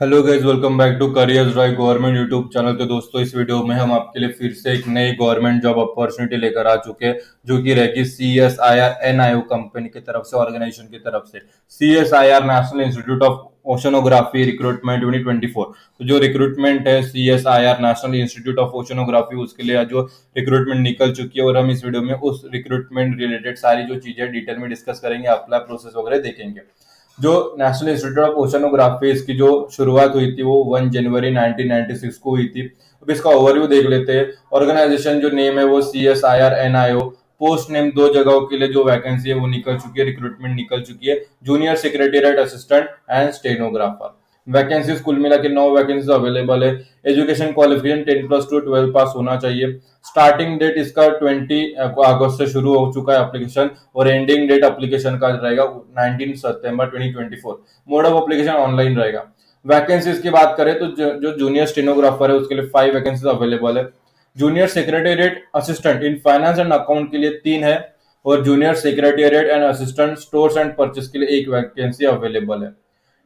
Hello guys, welcome back to careers drive government YouTube channel. तो दोस्तों, इस video में हम आपके लिए फिर से एक नई गवर्नमेंट जॉब अपॉर्चुनिटी लेकर आ चुके हैं, जो कि रहेगी CSIR NIO कंपनी की तरफ से, ऑर्गेनाइजेशन की तरफ से। CSIR national institute of oceanography recruitment 2024। तो जो रिक्रूटमेंट है CSIR national institute of oceanography, उसके लिए जो रिक्रूटमेंट निकल चुकी है, और हम इस वीडियो में उस रिक्रूटमेंट रिलेटेड सारी जो चीजें डिटेल में डिस्कस करेंगे, अप्लाई प्रोसेस वगैरह देखेंगे। जो नेशनल इंस्टीट्यूट ऑफ ओशनोग्राफी, इसकी जो शुरुआत हुई थी वो 1 जनवरी 1996 को हुई थी। अब इसका ओवरव्यू देख लेते हैं। ऑर्गेनाइजेशन जो नेम है वो CSIR NIO। पोस्ट नेम दो जगहों के लिए जो वैकेंसी है वो निकल चुकी है, रिक्रूटमेंट निकल चुकी है। Junior secretariat assistant and stenographer. Vacancies कुल मिला के 9 वैकेंसीज अवेलेबल है। एजुकेशन क्वालिफिकेशन 10+2 12 पास होना चाहिए। स्टार्टिंग डेट इसका 20 अगस्त से शुरू हो चुका है एप्लीकेशन, और एंडिंग डेट एप्लीकेशन का रहेगा 19 सितंबर 2024। मोड ऑफ एप्लीकेशन ऑनलाइन रहेगा। वैकेंसीज की बात करें तो जो जूनियर स्टेनोग्राफर है उसके लिए 5 वैकेंसीज अवेलेबल है। Junior secretariat assistant in finance and account के लिए 3 है, और junior secretariat and assistant stores and purchase के लिए 1 वैकेंसी अवेलेबल है।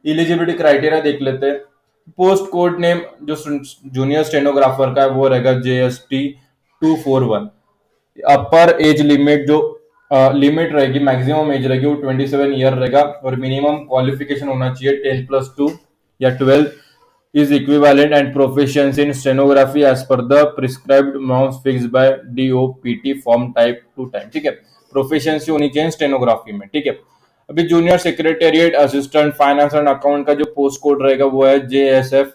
इलिजिबिलिटी क्राइटेरिया देख लेते हैं। पोस्ट कोड नेम जो जूनियर स्टेनोग्राफर का है वो रहेगा JST 241। अपर एज लिमिट जो लिमिट रहेगी, मैक्सिमम एज रहेगी वो 27 ईयर रहेगा, और मिनिमम क्वालिफिकेशन होना चाहिए 10+2 या 12 is equivalent and proficiency in stenography as per the prescribed amount fixed by DOPT form type 2 time. ठीक है, प्रोफिशिएंसी होनी चाहिए स्टेनोग्राफी में। ठीक है, अभी junior secretariat assistant finance and account का जो पोस्ट कोड रहेगा वो है JSF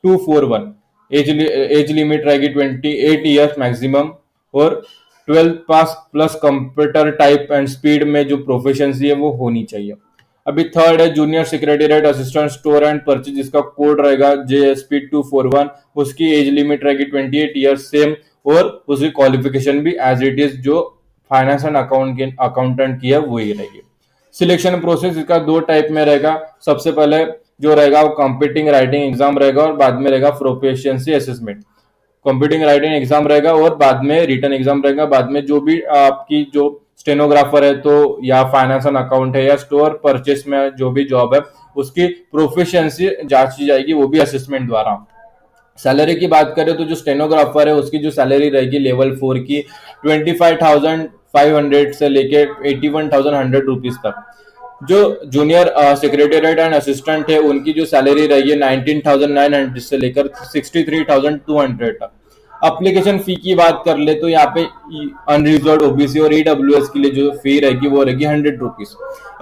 241। एज लिमिट रहेगी 28 ईयर्स मैक्सिमम, और 12 pass plus computer type and speed में जो प्रोफिशिएंसी है वो होनी चाहिए। अभी थर्ड है junior secretariat assistant store and purchase, जिसका कोड रहेगा JSP 241। उसकी एज लिमिट रहेगी 28 ईयर्स सेम, और उसकी क्वालिफिकेशन भी एज इट इज जो फाइनेंस एंड अकाउंटेंट की है वही रहेगी। सिलेक्शन प्रोसेस इसका 2 टाइप में रहेगा। सबसे पहले जो रहेगा वो कंप्यूटिंग राइटिंग एग्जाम रहेगा, और बाद में रहेगा proficiency assessment. Computing writing exam रहेगा और बाद में रिटर्न एग्जाम रहेगा। बाद में जो भी आपकी जो स्टेनोग्राफर है तो या फाइनेंस एंड अकाउंट है या स्टोर परचेस में जो भी जॉब है, उसकी प्रोफिशिएंसी जांची जाएगी, वो भी असेसमेंट द्वारा। सैलरी की बात करें तो जो स्टेनोग्राफर है उसकी जो सैलरी रहेगी लेवल 4 की 25,500 से लेके 81,100 रुपीज तक। जो जूनियर सेक्रेटेरिएट एंड असिस्टेंट है उनकी जो सैलरी रहेगी 19,900 से लेकर 63,200 तक। अप्लीकेशन फी की बात कर ले तो यहाँ पे अनरिजर्व OBC और EWS के लिए जो फी रहेगी वो रहेगी 100 rupees.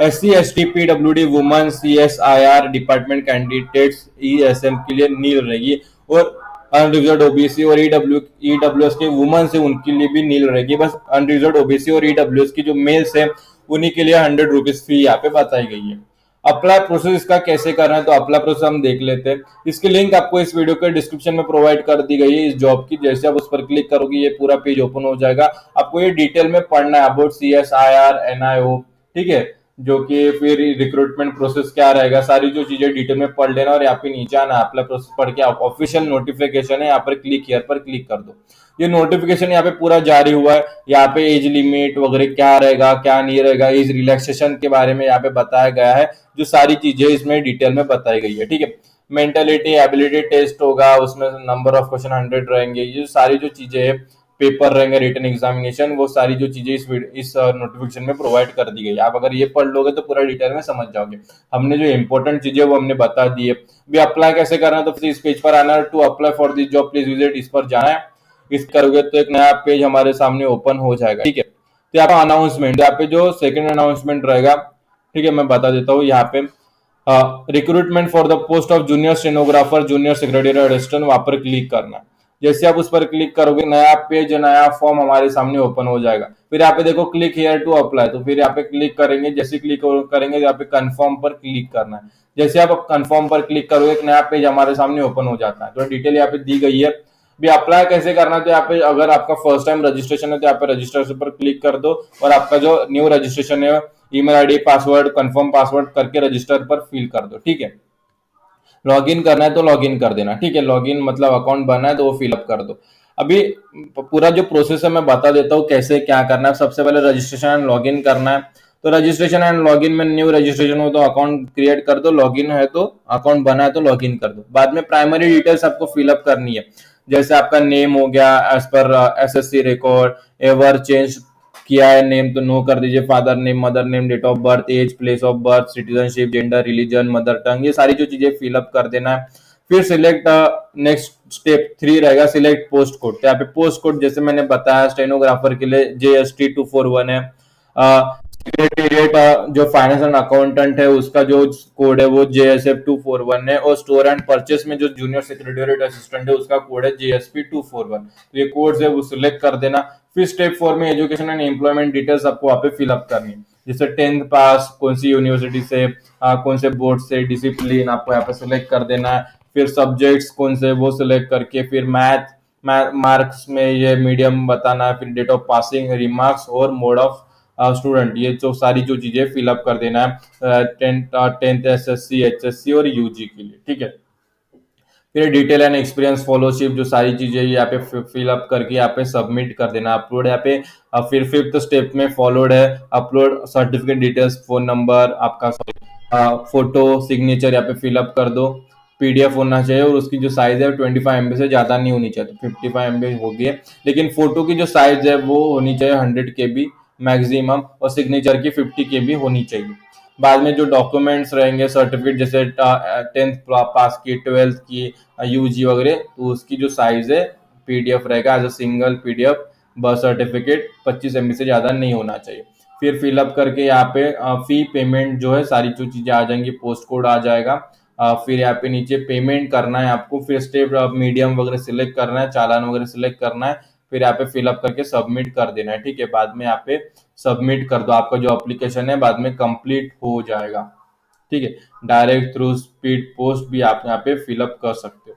SC ST PWD woman CSIR department candidates ESM के लिए नील रहेगी, और अनरिजर्व OBC और EWS के वुमन से उनके लिए भी नील रहेगी। बस अनरिजर्व OBC और EWS की जो मेल्स है उन्हीं के लिए 100 रुपीज फी यहाँ पे बताई गई है। अप्लाई प्रोसेस इसका कैसे करना है तो अप्लाई प्रोसेस हम देख लेते हैं। इसकी लिंक आपको इस वीडियो के डिस्क्रिप्शन में प्रोवाइड कर दी गई है इस जॉब की। जैसे आप उस पर क्लिक करोगे ये पूरा पेज ओपन हो जाएगा। आपको ये डिटेल में पढ़ना है अबाउट CSIR NIO। ठीक है, जो कि फिर रिक्रूटमेंट प्रोसेस क्या रहेगा, सारी जो चीजें डिटेल में पढ़ लेना, और यहाँ पे नीचे आना, अप्लाई प्रोसेस पढ़ के ऑफिशियल नोटिफिकेशन है यहाँ पर क्लिक हियर पर क्लिक कर दो। ये नोटिफिकेशन यहाँ पे पूरा जारी हुआ है। यहाँ पे एज लिमिट वगैरह क्या रहेगा क्या नहीं रहेगा, एज रिलैक्सेशन के बारे में यहाँ पे बताया गया है। जो सारी चीजें इसमें डिटेल में बताई गई है। ठीक है, मेंटेलिटी एबिलिटी टेस्ट होगा, उसमें नंबर ऑफ क्वेश्चन 100 रहेंगे। ये सारी जो चीजें है, पेपर रहेंगे, रिटन एग्जामिनेशन, वो सारी जो चीजें इस नोटिफिकेशन में प्रोवाइड कर दी गई है। आप अगर ये पढ़ लोगे तो पूरा डिटेल में समझ जाओगे। हमने जो इंपॉर्टेंट चीजें वो हमने बता दी है। भी अप्लाई कैसे करना है तो इस पेज पर आना है। To apply for this job please visit, इस पर जाना है। इस करोगे तो एक नया पेज हमारे सामने ओपन हो जाएगा। ठीक है, तो यहाँ पे अनाउंसमेंट, यहाँ पे जो सेकंड अनाउंसमेंट रहेगा, ठीक है मैं बता देता हूँ। यहाँ पे recruitment for the post of junior stenographer junior secretariat assistant, वहां पर क्लिक करना है। जैसे आप उस पर क्लिक करोगे नया पेज नया फॉर्म हमारे सामने ओपन हो जाएगा। फिर यहाँ पे देखो क्लिक हियर टू अप्लाई, तो फिर यहाँ पे क्लिक करेंगे। जैसे क्लिक करेंगे यहाँ पे कंफर्म पर क्लिक करना है। जैसे आप कंफर्म पर क्लिक करोगे एक नया पेज हमारे सामने ओपन हो जाता है। तो डिटेल यहाँ पे दी गई है। भी अप्लाई कैसे करना है तो यहाँ पे अगर आपका फर्स्ट टाइम रजिस्ट्रेशन है तो यहाँ पे रजिस्टर पर क्लिक कर दो, और आपका जो न्यू रजिस्ट्रेशन है email ID password confirm password करके रजिस्टर पर फिल कर दो। ठीक है, लॉगिन करना है तो लॉगिन कर देना। ठीक है, लॉगिन मतलब अकाउंट बनना है तो वो फिलअप कर दो। अभी पूरा जो प्रोसेस है मैं बता देता हूँ कैसे क्या करना है। सबसे पहले रजिस्ट्रेशन एंड लॉगिन करना है। तो रजिस्ट्रेशन एंड लॉगिन में न्यू रजिस्ट्रेशन हो तो अकाउंट क्रिएट कर दो, लॉगिन है तो अकाउंट बना है तो लॉगिन कर दो। बाद में प्राइमरी डिटेल्स आपको फिलअप करनी है, जैसे आपका नेम हो गया as per SSC record, ever change किया है नेम तो नो कर दीजिए, father name, mother name, date of birth, age, place of birth, citizenship, gender, religion, mother tongue, ये सारी जो चीजें फिलअप कर देना है। फिर सिलेक्ट नेक्स्ट स्टेप 3 रहेगा, सिलेक्ट पोस्ट कोड। तो यहाँ पे पोस्ट कोड जैसे मैंने बताया स्टेनोग्राफर के लिए JST241 है। सेक्रेटेरिएट जो फाइनेंस एंड अकाउंटेंट है उसका जो कोड है वो JSF241 है, और स्टोर एंड परचेस में जो जूनियर सेक्रेटेरिएट असिस्टेंट है उसका कोड है JSP241। तो ये कोड है वो सिलेक्ट कर देना। फिर स्टेप 4 में एजुकेशन एंड एम्प्लॉयमेंट डिटेल्स आपको वहाँ पे फिलअप करनी है, जैसे 10th पास, कौन सी यूनिवर्सिटी से, कौन से बोर्ड से, डिसिप्लिन आपको यहाँ पे सिलेक्ट कर देना है। फिर सब्जेक्ट्स कौन से वो सिलेक्ट करके, फिर मैथ मार्क्स में ये मीडियम बताना है, फिर डेट ऑफ पासिंग, रिमार्क्स और मोड ऑफ स्टूडेंट, ये जो सारी जो चीजें फिलअप कर देना है टेंथ SSC HSC और UG के लिए, ठीक है। फिर डिटेल एंड एक्सपीरियंस फॉलोशिप, जो सारी चीजें यहाँ पे फिलअप करके यहाँ पे सबमिट कर देना, अपलोड यहाँ पे। फिर 5th स्टेप में फॉलोड है upload certificate details, phone number आपका, फोटो, सिग्नेचर यहाँ पे फिलअप कर दो। PDF होना चाहिए और उसकी जो साइज है 25 MB से ज्यादा नहीं होनी चाहिए, तो 55 MB होगी है, लेकिन फोटो की जो साइज है वो होनी चाहिए 100 KB मैक्सिमम, और सिग्नेचर की 50 KB होनी चाहिए। बाद में जो डॉक्यूमेंट्स रहेंगे सर्टिफिकेट, जैसे 10th पास की, 12th की, UG वगैरह, तो उसकी जो साइज है PDF रहेगा as a single PDF। Birth certificate 25 MB से ज्यादा नहीं होना चाहिए। फिर फिलअप करके यहाँ पे फी पेमेंट जो है सारी जो चीजें आ जाएंगी, पोस्ट कोड आ जाएगा। फिर यहाँ पे नीचे पेमेंट करना है आपको, फिर स्टेप मीडियम वगैरह सिलेक्ट करना है, चालान वगैरह सिलेक्ट करना है, फिर यहाँ पे फिलअप करके सबमिट कर देना है, ठीक है। बाद में यहाँ पे सबमिट कर दो, आपका जो एप्लीकेशन है बाद में कंप्लीट हो जाएगा, ठीक है। डायरेक्ट थ्रू स्पीड पोस्ट भी आप यहाँ पे फिलअप कर सकते हो।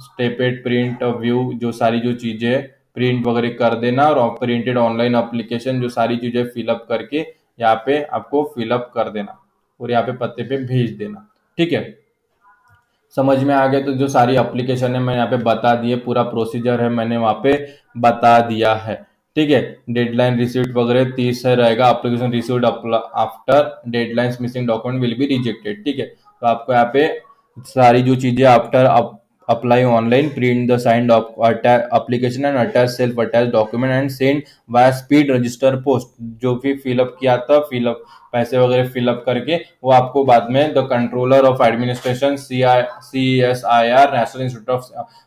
स्टेप 8 प्रिंट व्यू, जो सारी जो चीजें प्रिंट वगैरह कर देना, और प्रिंटेड ऑनलाइन एप्लीकेशन जो सारी चीजें फिलअप करके यहाँ पे आपको फिलअप कर देना और यहाँ पे पत्ते पे भेज देना, ठीक है। समझ में आ गया? तो जो सारी एप्लीकेशन है मैंने यहाँ पे बता दी है, पूरा प्रोसीजर है मैंने वहाँ पे बता दिया है, ठीक है। डेडलाइन रिसीव्ड वगैरह 30 से रहेगा, application received after deadlines missing document will be rejected, ठीक है। तो आपको यहाँ पे सारी जो चीजें after apply online, print the signed application and attach self attached document and send via speed register post, जो भी फिलअप किया था, फिलअप पैसे वगैरह फिलअप करके वो आपको बाद में the controller of administration CSIR national institute of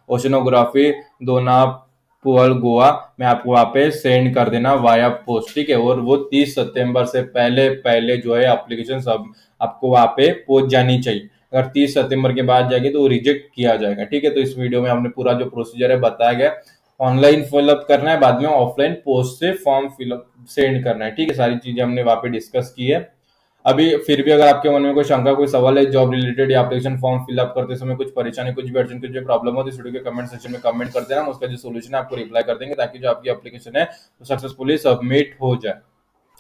oceanography Donapaula Goa में आपको वहाँ पे सेंड कर देना वाया पोस्ट, ठीक है। और वो 30 सितंबर से पहले पहले जो है एप्लीकेशन सब आपको वहाँ पे पहुंच जानी चाहिए। अगर 30 सितंबर के बाद जाएगी तो रिजेक्ट किया जाएगा, ठीक है। तो इस वीडियो में हमने पूरा जो प्रोसीजर है बताया गया, ऑनलाइन फिलअप करना है, बाद में ऑफलाइन पोस्ट से फॉर्म फिलअप सेंड करना है, ठीक है। सारी चीजें हमने वहाँ पे डिस्कस की है। अभी फिर भी अगर आपके मन में कोई शंका, कोई सवाल है जॉब रिलेटेड या एप्लीकेशन फॉर्म फिलअप करते समय कुछ परेशानी, कुछ भी अड़चन, कुछ भी प्रॉब्लम हो तो इस वीडियो के कमेंट सेक्शन में कमेंट कर देना, उसका जो सोल्यूशन है आपको रिप्लाई कर देंगे, ताकि जो आपकी एप्लीकेशन है वो सक्सेसफुली सबमिट हो जाए।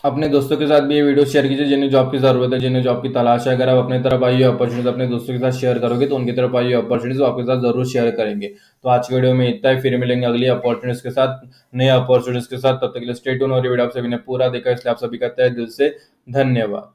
अपने दोस्तों के साथ भी ये वीडियो शेयर कीजिए जिन्हें जॉब की जरूरत है, जिन्हें जॉब की तलाश है। अगर आप अपने तरफ आई अपॉर्चुनिटी अपने दोस्तों के साथ शेयर करोगे तो उनकी तरफ आई अपॉर्चुनिटीज आपके साथ जरूर शेयर करेंगे। तो आज की वीडियो में इतना ही, फिर मिलेंगे अगली अपॉर्चुनिटीज के साथ, नए अपॉर्चुनिटीज के साथ। तब तक के लिए स्टे ट्यून, और ये वीडियो आप सभी ने पूरा देखा इसलिए आप सभी का तहे दिल से धन्यवाद।